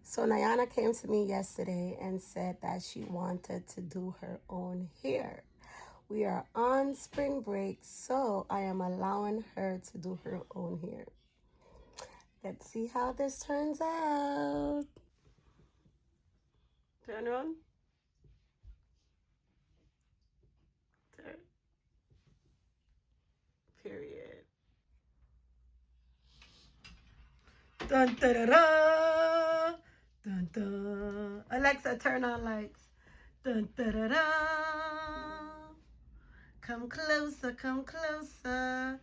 So Nayana came to me yesterday and said that she wanted to do her own hair. We are on spring break, so I am allowing her to do her own hair. Let's see how this turns out. Turn on. Turn. Period. Dun da da da. Dun dun. Alexa, turn on lights. Dun da da da. Come closer, come closer.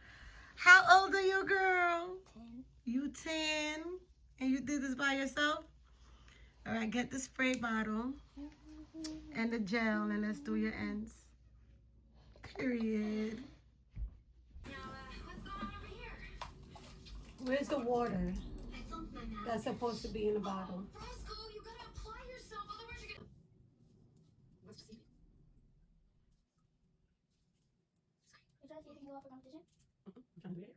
How old are you, girl? 10. You 10? And you did this by yourself? All right, get the spray bottle and the gel and let's do your ends. Period. Now, what's going on over here? Where's the water I thumped my mouth. that's supposed to be in the bottle? Roscoe, you gotta apply yourself, otherwise you're gonna. What's deceiving? You trying to see if you can go up for competition? I'm trying to do it.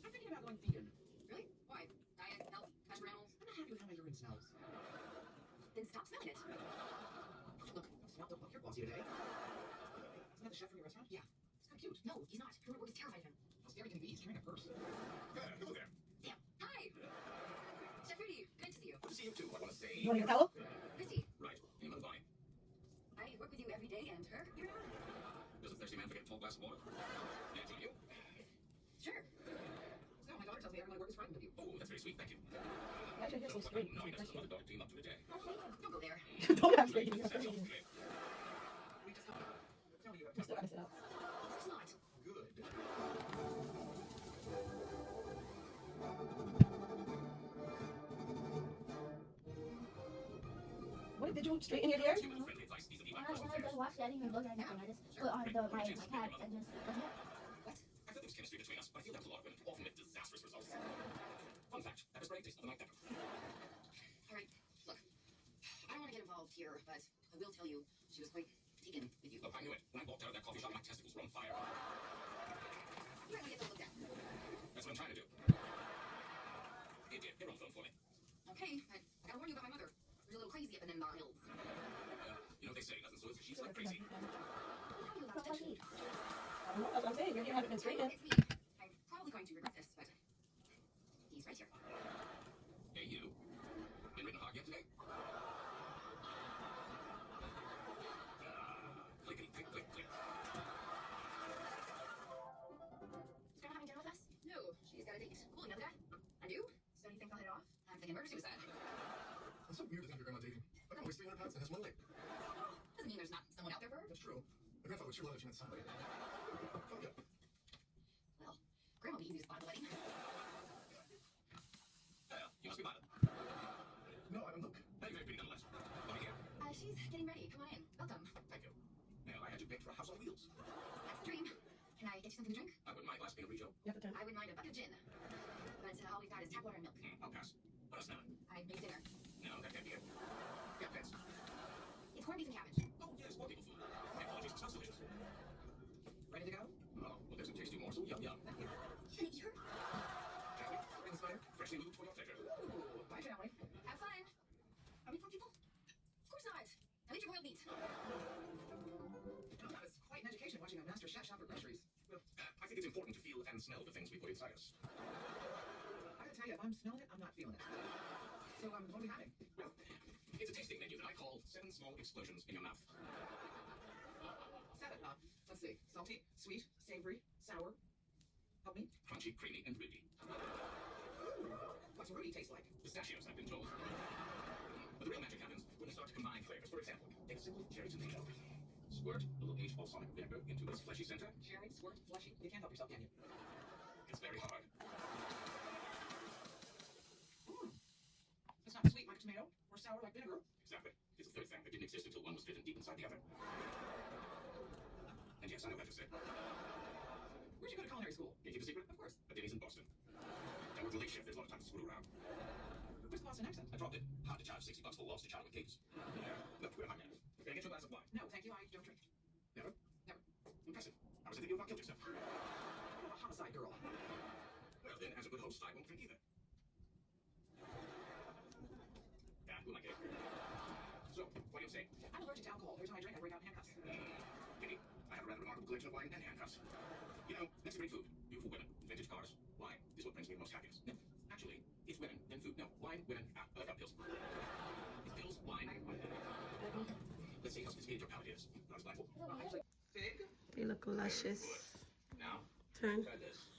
I'm thinking about going vegan. Really? Why? Diet, health, pleasure animals? I'm not happy with how my urine smells. Then stop smelling it. Look, smell the you're glossy today. Isn't that the chef from your restaurant? Yeah. He's kind of cute. No, he's not. Everyone at work is terrified of him. How scary can he be? He's carrying a purse. Hello there. Damn. Hi. Chef Rudy, good to see you. Good to see you too. I want to say. You want to get a towel? Chrissy, Right. Name of the body. I work with you every day and her. You're not. Does a thirsty man forget a tall glass of water? May I join you? Sure. So, my daughter tells me everyone at work is frightened of you. Oh, that's very sweet. Thank you. Why should I so straight? Knowing us, another daughter team up to the day. Don't go there. Don't have straight. We You just still Tell me you have gotta sit up. Of course not. good. What did you straighten your hair? Give me friendly advice vis-a-vis my personal When I affairs. watched it, I didn't even look at anything. I just put on my pad and just wasn't it? What? I thought there was chemistry between us, but I feel that with a lot of women, often with disastrous results. Fun fact, pepper spray tastes nothing like pepper. All right, look. I don't want to get involved here, but I will tell you she was quite taken with you. Look, I knew it. When I walked out of that coffee shop, my testicles were on fire. You're gonna get those looked at. That's what I'm trying to do. Hey, dear, get on the phone for me. Okay, but I gotta warn you about my mother. She's a little crazy up in them hills. You know what they say, nothing slows the sheets like crazy. How are you allowed to touch me? I don't know, that's what I'm saying. Your hair hasn't been straightened. It's me. I'm probably going to regret this, but he's right here. Hey, you. Been ridden hard yet today? Clickety, click, click, click. Is Grandma having dinner with us? No, she's got a date. Cool, another guy? And you? So you think I'll hit it off? I'm thinking murder suicide. It's so weird to think of your grandma dating. My grandma weighs 300 pounds and has one leg. Doesn't mean there's not someone out there for her. That's true. My grandfather would sure love if she met somebody. Come get. Well, Grandma will be easy to spot at the wedding. You must be Violet. No, I'm Luke. Hey, very pretty nonetheless. Come here. She's getting ready. Come on in. Welcome. Thank you. Now, I had you picked for a house on wheels. That's the dream. Can I get you something to drink? I wouldn't mind a glass of Pinot Grigio. You have to turn. I wouldn't mind a bucket of gin. But all we've got is tap water and milk. I'll pass. Let us smell it. I made dinner. No, that can't be it. Yeah, pets. It's corned beef and cabbage. Oh, yes, more people food. My apologies, it smells delicious. Ready to go? Oh, well, there's a tasty morsel. Yum, yum. Thank you. You gonna eat her? Shall we? Ring fire. Freshly moved for your pleasure. Ooh, bye, family. Have fun. Are we poor people? Of course not. Now eat your boiled meat. That was quite an education watching a master chef shop for groceries. Well, I think it's important to feel and smell the things we put inside us. I gotta tell you, if I'm smelling it, I'm not feeling it. So what are we having? Well, it's a tasting menu that I call 7 Small Explosions in Your Mouth. Salad, let's see. Salty, sweet, savory, sour. Help me. Crunchy, creamy, and rooty. What's Rudy taste like? Pistachios, I've been told. But the real magic happens when you start to combine flavors. For example, take a simple cherry tomato. Squirt a little aged balsamic vinegar into its fleshy center. Cherry, squirt, fleshy. You can't help yourself, can you? It's very hard. It's not sweet like tomato or sour like vinegar. Exactly. It's a third thing that didn't exist until one was driven deep inside the other. And yes, I know that to say. Where'd you go to culinary school? Can you keep a secret? Of course. But Denny's in Boston. Now, with late chef, there's a lot of time to screw around. Where's the Boston accent? I dropped it. Hard to charge $60 for lobster chowder with capers. Look, where am I, man? Can I get you a glass of wine? No, thank you. I don't drink. Never? Never. Impressive. I was thinking you about killed yourself. I'm a homicide girl. then as a good host, I won't drink either. Yeah, who am I kidding? So, what do you say? I'm allergic to alcohol. Every time I drink, I break out in handcuffs. Pity. I have a rather remarkable collection of wine and handcuffs. You know, next to great food, beautiful women, vintage cars, wine is what brings me the most happiness. No, actually, it's women, then food. No, wine, women, pills. It's pills, wine. Let's see how sophisticated your palate is. Not as blindfold. Actually, fig. They look luscious. Now, Turn. try this.